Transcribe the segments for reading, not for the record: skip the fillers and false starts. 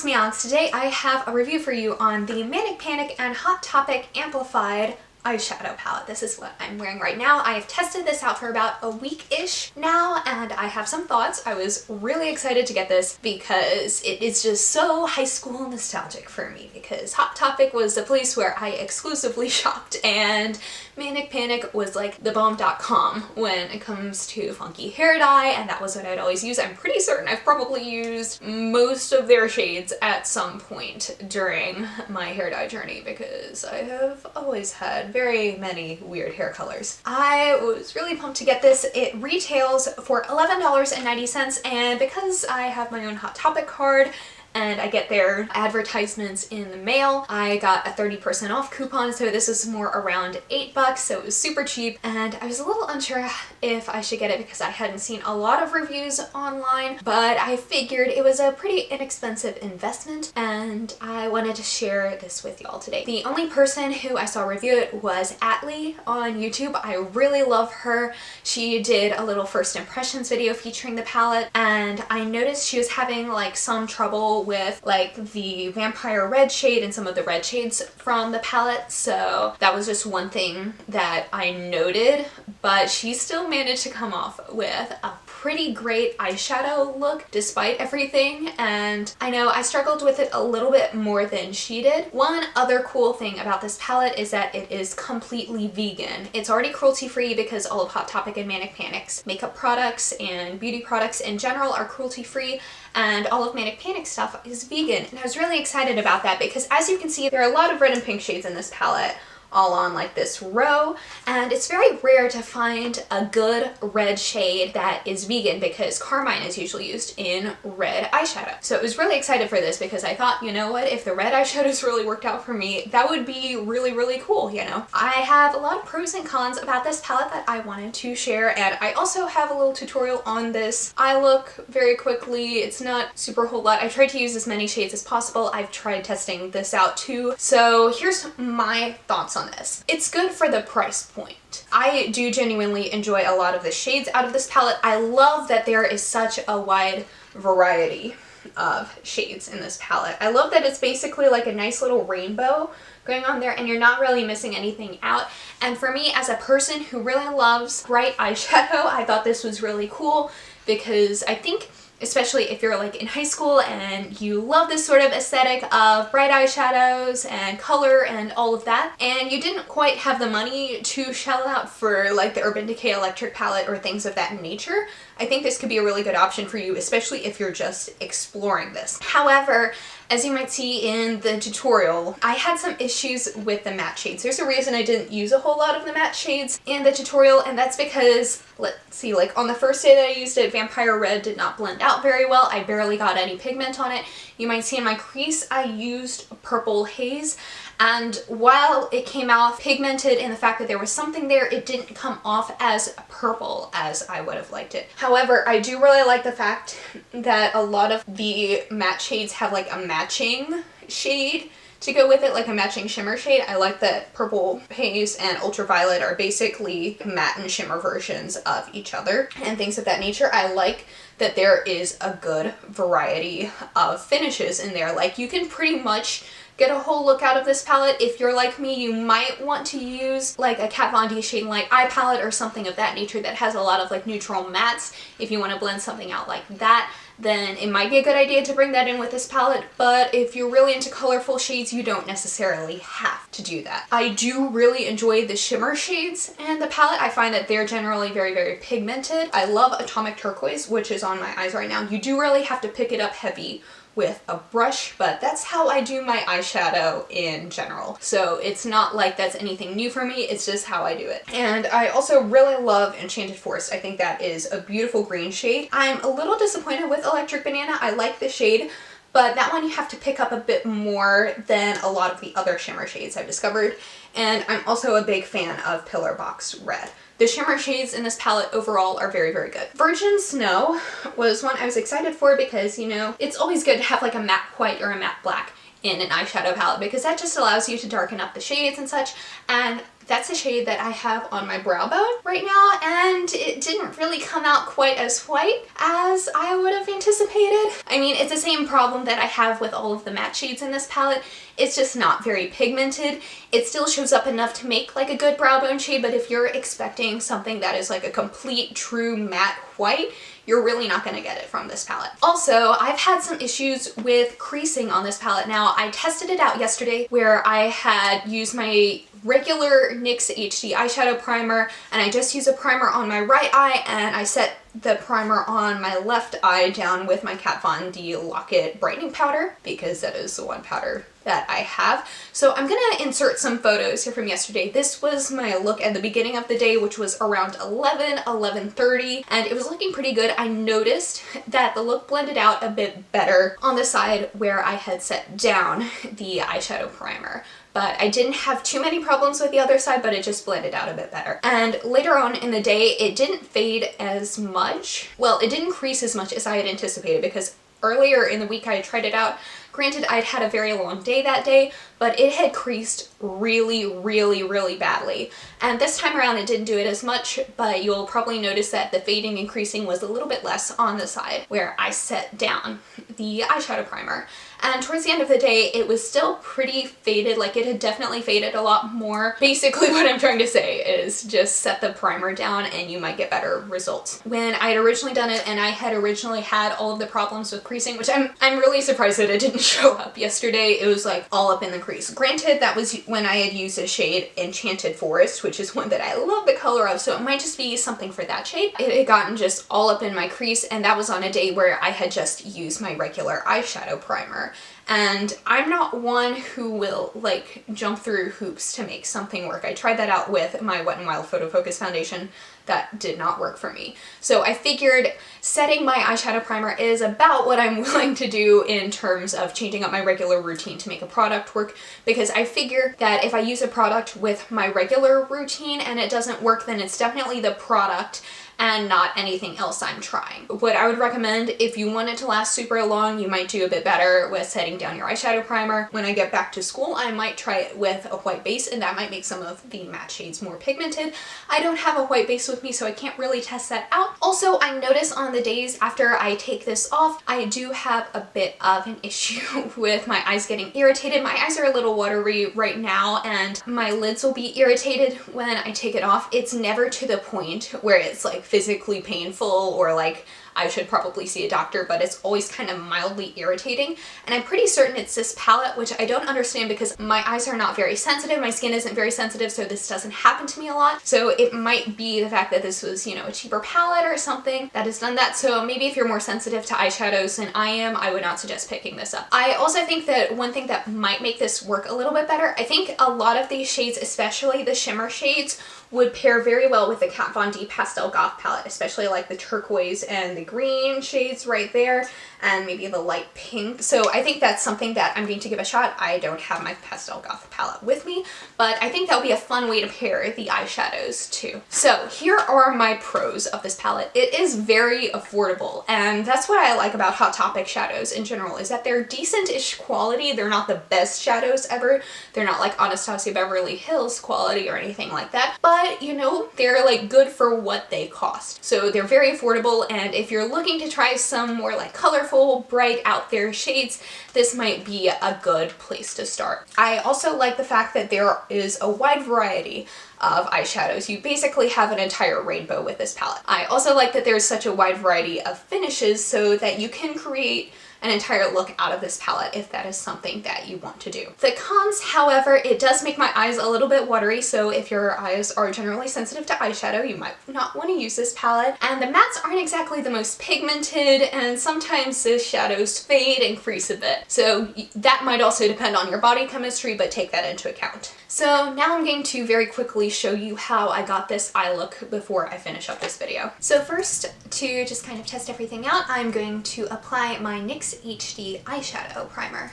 Meows. Today I have a review for you on the Manic Panic and Hot Topic Amplified eyeshadow palette. This is what I'm wearing right now. I have tested this out for about a week-ish now and I have some thoughts. I was really excited to get this because it is just so high school nostalgic for me, because Hot Topic was the place where I exclusively shopped and Manic Panic was like the bomb.com when it comes to funky hair dye, and that was what I'd always use. I'm pretty certain I've probably used most of their shades at some point during my hair dye journey because I have always had very many weird hair colors. I was really pumped to get this. It retails for $11.90, and because I have my own Hot Topic card and I get their advertisements in the mail, I got a 30% off coupon, so this was more around $8, so it was super cheap, and I was a little unsure if I should get it because I hadn't seen a lot of reviews online, but I figured it was a pretty inexpensive investment and I wanted to share this with y'all today. The only person who I saw review it was Atlee on YouTube. I really love her. She did a little first impressions video featuring the palette, and I noticed she was having like some trouble with like the vampire red shade and some of the red shades from the palette, so that was just one thing that I noted, but she still managed to come off with a pretty great eyeshadow look despite everything, and I know I struggled with it a little bit more than she did. One other cool thing about this palette is that it is completely vegan. It's already cruelty-free because all of Hot Topic and Manic Panic's makeup products and beauty products in general are cruelty-free, and all of Manic Panic stuff is vegan, and I was really excited about that because, as you can see, there are a lot of red and pink shades in this palette all on like this row, and it's very rare to find a good red shade that is vegan because carmine is usually used in red eyeshadow. So I was really excited for this because I thought, you know what, if the red eyeshadows really worked out for me, that would be really cool, you know? I have a lot of pros and cons about this palette that I wanted to share, and I also have a little tutorial on this eye look very quickly. It's not super whole lot. I tried to use as many shades as possible. I've tried testing this out too. So here's my thoughts on this. It's good for the price point. I do genuinely enjoy a lot of the shades out of this palette. I love that there is such a wide variety of shades in this palette. I love that it's basically like a nice little rainbow going on there and you're not really missing anything out. And for me, as a person who really loves bright eyeshadow, I thought this was really cool because I think especially if you're like in high school and you love this sort of aesthetic of bright eyeshadows and color and all of that, and you didn't quite have the money to shell out for like the Urban Decay electric palette or things of that nature, I think this could be a really good option for you, especially if you're just exploring this. However, as you might see in the tutorial, I had some issues with the matte shades. There's a reason I didn't use a whole lot of the matte shades in the tutorial, and that's because, let's see, like on the first day that I used it, Vampire Red did not blend out very well. I barely got any pigment on it. You might see in my crease I used Purple Haze, and while it came out pigmented in the fact that there was something there, it didn't come off as purple as I would have liked it. However, I do really like the fact that a lot of the matte shades have like a matching shade to go with it, like a matching shimmer shade. I like that Purple Haze and Ultraviolet are basically matte and shimmer versions of each other and things of that nature. I like that there is a good variety of finishes in there. Like, you can pretty much get a whole look out of this palette. If you're like me, you might want to use like a Kat Von D Shade and Light eye palette or something of that nature that has a lot of like neutral mattes. If you want to blend something out like that, then it might be a good idea to bring that in with this palette, but if you're really into colorful shades, you don't necessarily have to do that. I do really enjoy the shimmer shades in the palette. I find that they're generally very pigmented. I love Atomic Turquoise, which is on my eyes right now. You do really have to pick it up heavy with a brush, but that's how I do my eyeshadow in general. So it's not like that's anything new for me, it's just how I do it. And I also really love Enchanted Forest. I think that is a beautiful green shade. I'm a little disappointed with Electric Banana. I like the shade, but that one you have to pick up a bit more than a lot of the other shimmer shades I've discovered. And I'm also a big fan of Pillar Box Red. The shimmer shades in this palette overall are very good. Virgin Snow was one I was excited for because, you know, it's always good to have like a matte white or a matte black in an eyeshadow palette, because that just allows you to darken up the shades and such. And that's a shade that I have on my brow bone right now, and it didn't really come out quite as white as I would have anticipated. I mean, it's the same problem that I have with all of the matte shades in this palette. It's just not very pigmented. It still shows up enough to make like a good brow bone shade, but if you're expecting something that is like a complete true matte white, you're really not going to get it from this palette. Also, I've had some issues with creasing on this palette. Now, I tested it out yesterday where I had used my regular NYX HD Eyeshadow Primer, and I just used a primer on my right eye, and I set the primer on my left eye down with my Kat Von D Lock-It brightening powder, because that is the one powder that I have. So I'm gonna insert some photos here from yesterday. This was my look at the beginning of the day, which was around 11:30, and it was looking pretty good. I noticed that the look blended out a bit better on the side where I had set down the eyeshadow primer. But I didn't have too many problems with the other side, but it just blended out a bit better. And later on in the day, it didn't fade as much. Well, it didn't crease as much as I had anticipated, because earlier in the week I had tried it out. Granted, I'd had a very long day that day, but it had creased really, really, really badly. And this time around it didn't do it as much, but you'll probably notice that the fading and creasing was a little bit less on the side where I set down the eyeshadow primer. And towards the end of the day, it was still pretty faded, like it had definitely faded a lot more. Basically what I'm trying to say is just set the primer down and you might get better results. When I had originally done it and I had originally had all of the problems with creasing, which I'm really surprised that it didn't show up yesterday, it was like all up in the crease. Granted, that was when I had used a shade Enchanted Forest, which is one that I love the color of, so it might just be something for that shade. It had gotten just all up in my crease, and that was on a day where I had just used my regular eyeshadow primer. And I'm not one who will like jump through hoops to make something work. I tried that out with my Wet n Wild Photo Focus foundation. That did not work for me. So I figured setting my eyeshadow primer is about what I'm willing to do in terms of changing up my regular routine to make a product work, because I figure that if I use a product with my regular routine and it doesn't work, then it's definitely the product and not anything else I'm trying. What I would recommend, if you want it to last super long, you might do a bit better with setting down your eyeshadow primer. When I get back to school, I might try it with a white base, and that might make some of the matte shades more pigmented. I don't have a white base with me, so I can't really test that out. Also, I notice on the days after I take this off, I do have a bit of an issue with my eyes getting irritated. My eyes are a little watery right now, and my lids will be irritated when I take it off. It's never to the point where it's like physically painful or like I should probably see a doctor, but it's always kind of mildly irritating. And I'm pretty certain it's this palette, which I don't understand because my eyes are not very sensitive, my skin isn't very sensitive, so this doesn't happen to me a lot. So it might be the fact that this was, you know, a cheaper palette or something that has done that. So maybe if you're more sensitive to eyeshadows than I am, I would not suggest picking this up. I also think that one thing that might make this work a little bit better, I think a lot of these shades, especially the shimmer shades, would pair very well with the Kat Von D Pastel Goth palette, especially like the turquoise and the green shades right there, and maybe the light pink. So I think that's something that I'm going to give a shot. I don't have my Pastel Goth palette with me, but I think that would be a fun way to pair the eyeshadows too. So here are my pros of this palette. It is very affordable, and that's what I like about Hot Topic shadows in general, is that they're decent-ish quality. They're not the best shadows ever. They're not like Anastasia Beverly Hills quality or anything like that, but you know, they're like good for what they cost. So they're very affordable, and if you're looking to try some more like colorful, bright, out there shades, this might be a good place to start. I also like the fact that there is a wide variety of eyeshadows. You basically have an entire rainbow with this palette. I also like that there's such a wide variety of finishes so that you can create an entire look out of this palette if that is something that you want to do. The cons, however, it does make my eyes a little bit watery, so if your eyes are generally sensitive to eyeshadow, you might not want to use this palette. And the mattes aren't exactly the most pigmented, and sometimes the shadows fade and crease a bit. So that might also depend on your body chemistry, but take that into account. So now I'm going to very quickly show you how I got this eye look before I finish up this video. So first, to just kind of test everything out, I'm going to apply my NYX HD Eyeshadow Primer.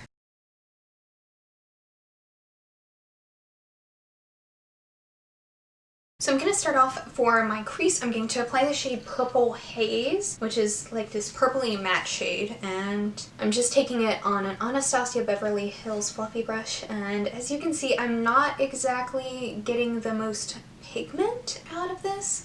So I'm going to start off for my crease. I'm going to apply the shade Purple Haze, which is like this purpley matte shade, and I'm just taking it on an Anastasia Beverly Hills fluffy brush, and as you can see, I'm not exactly getting the most pigment out of this.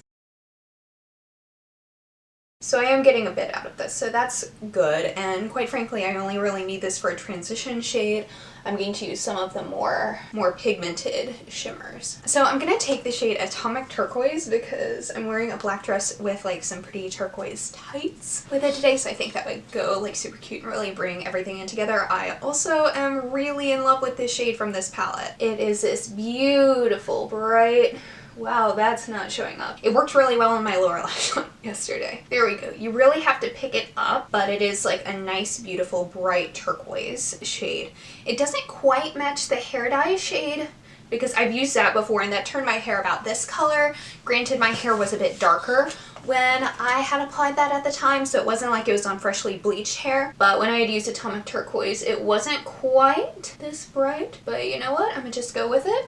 So I am getting a bit out of this, so that's good, and quite frankly I only really need this for a transition shade. I'm going to use some of the more pigmented shimmers. So I'm going to take the shade Atomic Turquoise because I'm wearing a black dress with like some pretty turquoise tights with it today, so I think that would go like super cute and really bring everything in together. I also am really in love with this shade from this palette. It is this beautiful bright, wow, that's not showing up. It worked really well on my lower lash line yesterday. There we go. You really have to pick it up, but it is like a nice, beautiful, bright turquoise shade. It doesn't quite match the hair dye shade because I've used that before and that turned my hair about this color. Granted, my hair was a bit darker when I had applied that at the time, so it wasn't like it was on freshly bleached hair, but when I had used Atomic Turquoise, it wasn't quite this bright, but you know what? I'm gonna just go with it.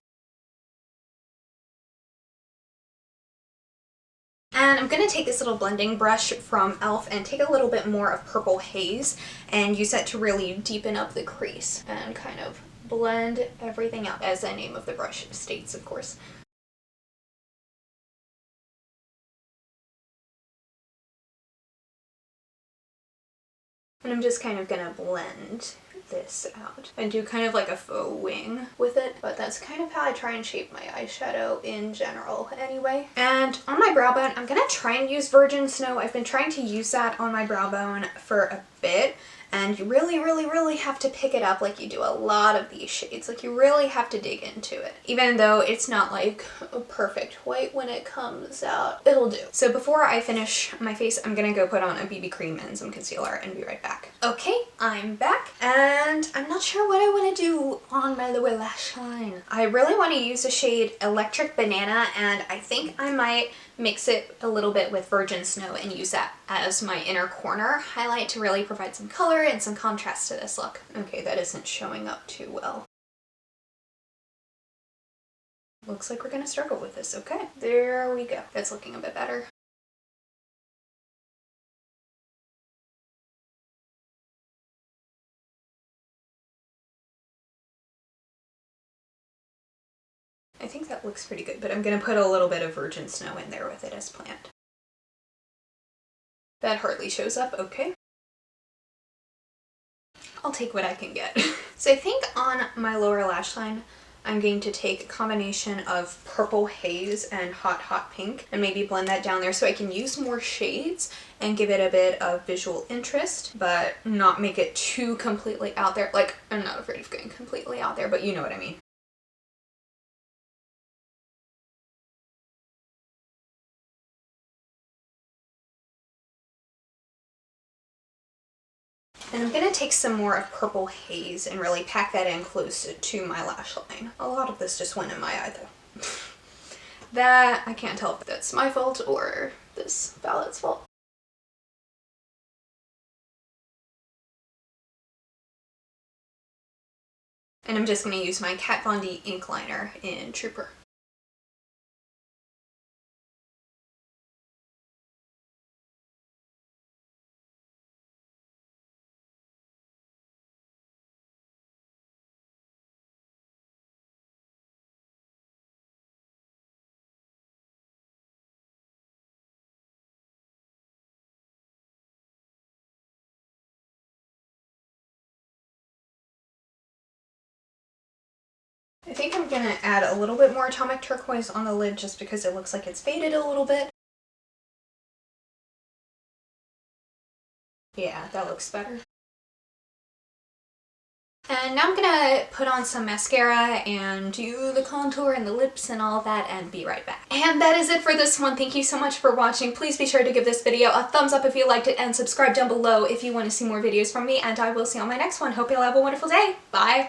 And I'm going to take this little blending brush from e.l.f. and take a little bit more of Purple Haze and use that to really deepen up the crease and kind of blend everything out, as the name of the brush states, of course. And I'm just kind of going to blend this out and do kind of like a faux wing with it, but that's kind of how I try and shape my eyeshadow in general anyway. And on my brow bone, I'm gonna try and use Virgin Snow. I've been trying to use that on my brow bone for a bit, and you really have to pick it up like you do a lot of these shades. Like you really have to dig into it. Even though it's not like a perfect white when it comes out, it'll do. So before I finish my face, I'm gonna go put on a BB cream and some concealer and be right back. Okay, I'm back, and I'm not sure what I want to do on my lower lash line. I really want to use the shade Electric Banana, and I think I might mix it a little bit with Virgin Snow and use that as my inner corner highlight to really provide some color and some contrast to this look. Okay, that isn't showing up too well. Looks like we're gonna struggle with this. Okay, there we go. That's looking a bit better. I think that looks pretty good, but I'm gonna put a little bit of Virgin Snow in there with it as planned. That hardly shows up. Okay. I'll take what I can get. So I think on my lower lash line, I'm going to take a combination of Purple Haze and Hot Pink and maybe blend that down there so I can use more shades and give it a bit of visual interest, but not make it too completely out there. Like, I'm not afraid of going completely out there, but you know what I mean. And I'm going to take some more of Purple Haze and really pack that in close to my lash line. A lot of this just went in my eye though. That, I can't tell if that's my fault or this palette's fault. And I'm just going to use my Kat Von D ink liner in Trooper. I think I'm going to add a little bit more Atomic Turquoise on the lid just because it looks like it's faded a little bit. Yeah, that looks better. And now I'm gonna put on some mascara and do the contour and the lips and all that and be right back. And that is it for this one. Thank you so much for watching. Please be sure to give this video a thumbs up if you liked it and subscribe down below if you want to see more videos from me, and I will see you on my next one. Hope you'll have a wonderful day. Bye!